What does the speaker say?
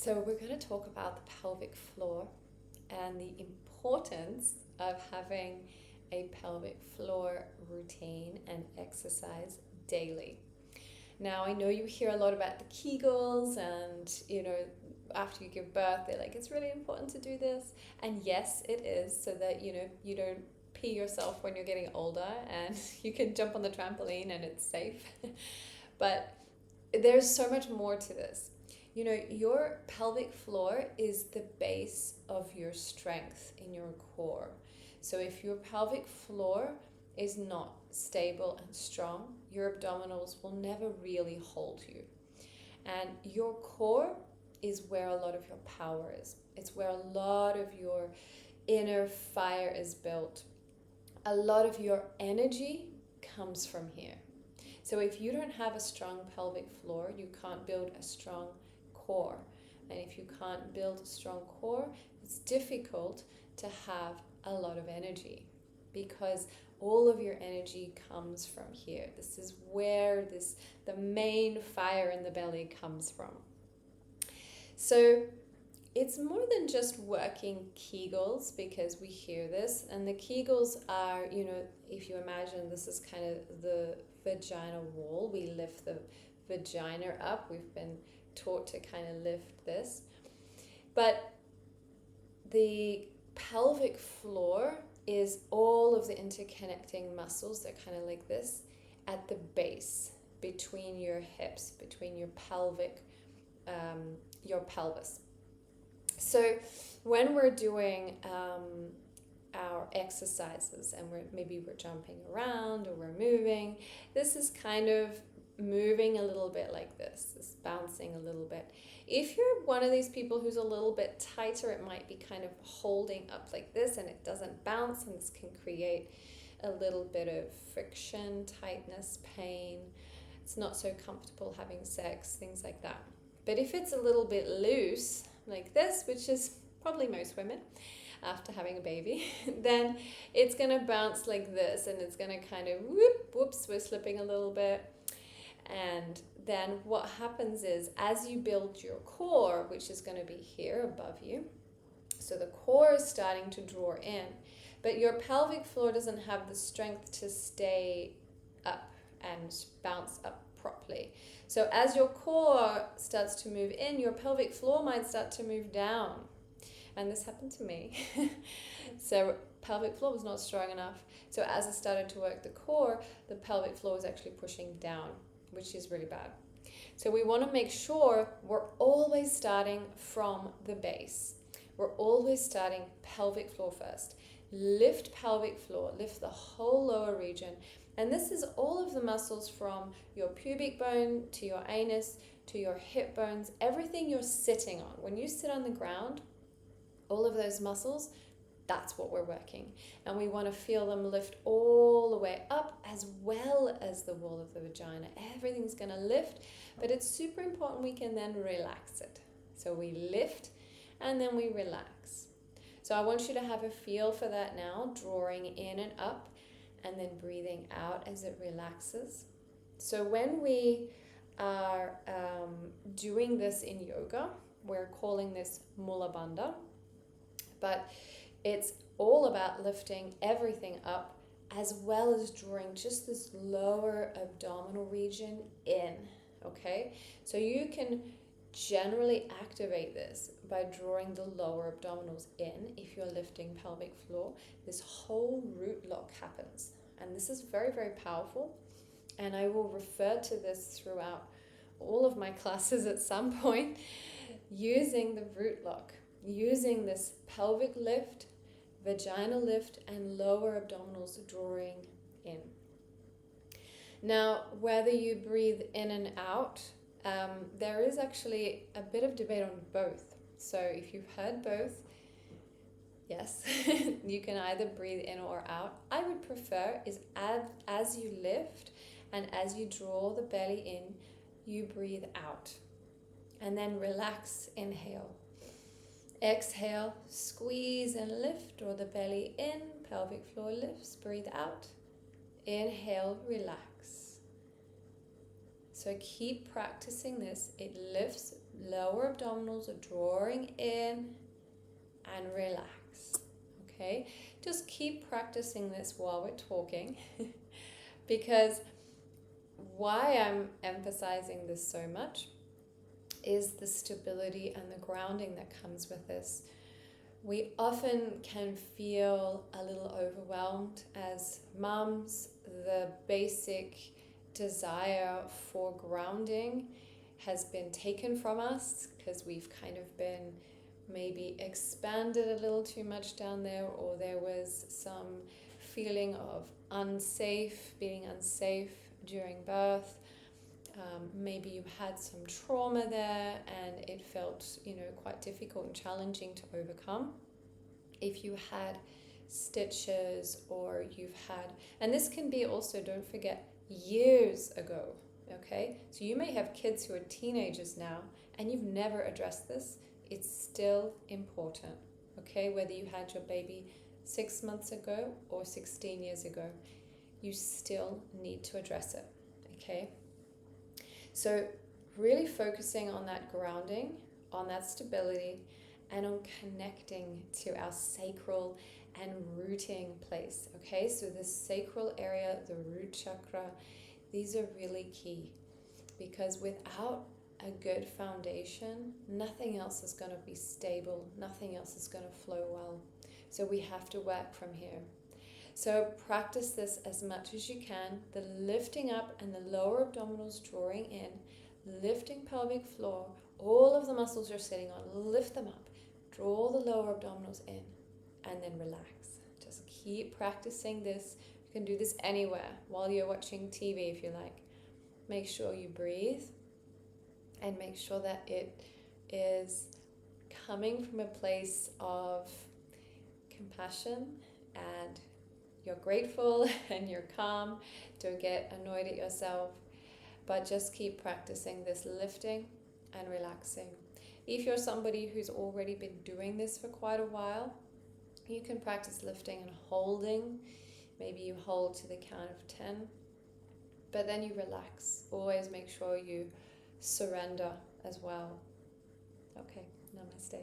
So we're going to talk about the pelvic floor and the importance of having a pelvic floor routine and exercise daily. Now, I know you hear a lot about the Kegels and, after you give birth, they're like, it's really important to do this. And yes, it is, so that, you don't pee yourself when you're getting older and you can jump on the trampoline and it's safe. But there's so much more to this. Your pelvic floor is the base of your strength in your core. So if your pelvic floor is not stable and strong, your abdominals will never really hold you. And your core is where a lot of your power is. It's where a lot of your inner fire is built. A lot of your energy comes from here. So if you don't have a strong pelvic floor, you can't build a strong core. And if you can't build a strong core, it's difficult to have a lot of energy, because all of your energy comes from here. This is where the main fire in the belly comes from. So it's more than just working Kegels, because we hear this. And the Kegels are, if you imagine this is kind of the vaginal wall, we lift the vagina up. We've been taught to kind of lift this. But the pelvic floor is all of the interconnecting muscles that kind of like this at the base, between your hips, between your pelvic, your pelvis. So when we're doing our exercises and we're jumping around or we're moving, this is kind of moving a little bit like this bouncing a little bit. If you're one of these people who's a little bit tighter, it might be kind of holding up like this and it doesn't bounce, and this can create a little bit of friction, tightness, pain. It's not so comfortable having sex, things like that. But if it's a little bit loose like this, which is probably most women after having a baby, then it's going to bounce like this, and it's going to kind of whoops, we're slipping a little bit. And then what happens is, as you build your core, which is going to be here above you, so the core is starting to draw in, but your pelvic floor doesn't have the strength to stay up and bounce up properly. So as your core starts to move in, your pelvic floor might start to move down. And this happened to me. So pelvic floor was not strong enough. So as I started to work the core, the pelvic floor was actually pushing down, which is really bad. So we want to make sure we're always starting from the base. We're always starting pelvic floor first. Lift pelvic floor, lift the whole lower region. And this is all of the muscles from your pubic bone to your anus to your hip bones, everything you're sitting on. When you sit on the ground, all of those muscles, that's what we're working. And we want to feel them lift all the way up, as well as the wall of the vagina. Everything's going to lift, but it's super important we can then relax it. So we lift and then we relax. So I want you to have a feel for that now, drawing in and up and then breathing out as it relaxes. So when we are doing this in yoga, we're calling this Mula Bandha, but it's all about lifting everything up, as well as drawing just this lower abdominal region in, okay? So you can generally activate this by drawing the lower abdominals in. If you're lifting pelvic floor, this whole root lock happens. And this is very, very powerful. And I will refer to this throughout all of my classes at some point, using the root lock, using this pelvic lift, vaginal lift, and lower abdominals drawing in. Now, whether you breathe in and out, there is actually a bit of debate on both. So if you've heard both, yes, you can either breathe in or out. I would prefer is as you lift and as you draw the belly in, you breathe out. And then relax, inhale. Exhale, squeeze and lift, draw the belly in, pelvic floor lifts, breathe out. Inhale, relax. So keep practicing this. It lifts lower abdominals are drawing in and relax. Okay, just keep practicing this while we're talking because why I'm emphasizing this so much is the stability and the grounding that comes with this. We often can feel a little overwhelmed as mums. The basic desire for grounding has been taken from us because we've kind of been maybe expanded a little too much down there, or there was some feeling of being unsafe during birth. Maybe you had some trauma there and it felt, quite difficult and challenging to overcome. If you had stitches or you've had, and this can be also, don't forget, years ago, okay? So you may have kids who are teenagers now and you've never addressed this. It's still important, okay? Whether you had your baby 6 months ago or 16 years ago, you still need to address it, okay? So really focusing on that grounding, on that stability, and on connecting to our sacral and rooting place, okay? So the sacral area, the root chakra, these are really key because without a good foundation, nothing else is going to be stable, nothing else is going to flow well. So we have to work from here. So practice this as much as you can, the lifting up and the lower abdominals drawing in, lifting pelvic floor, all of the muscles you're sitting on, lift them up, draw the lower abdominals in, and then relax. Just keep practicing this. You can do this anywhere while you're watching TV if you like. Make sure you breathe and make sure that it is coming from a place of compassion and you're grateful and you're calm. Don't get annoyed at yourself, but just keep practicing this lifting and relaxing. If you're somebody who's already been doing this for quite a while, you can practice lifting and holding. Maybe you hold to the count of 10, but then you relax. Always make sure you surrender as well. Okay, namaste.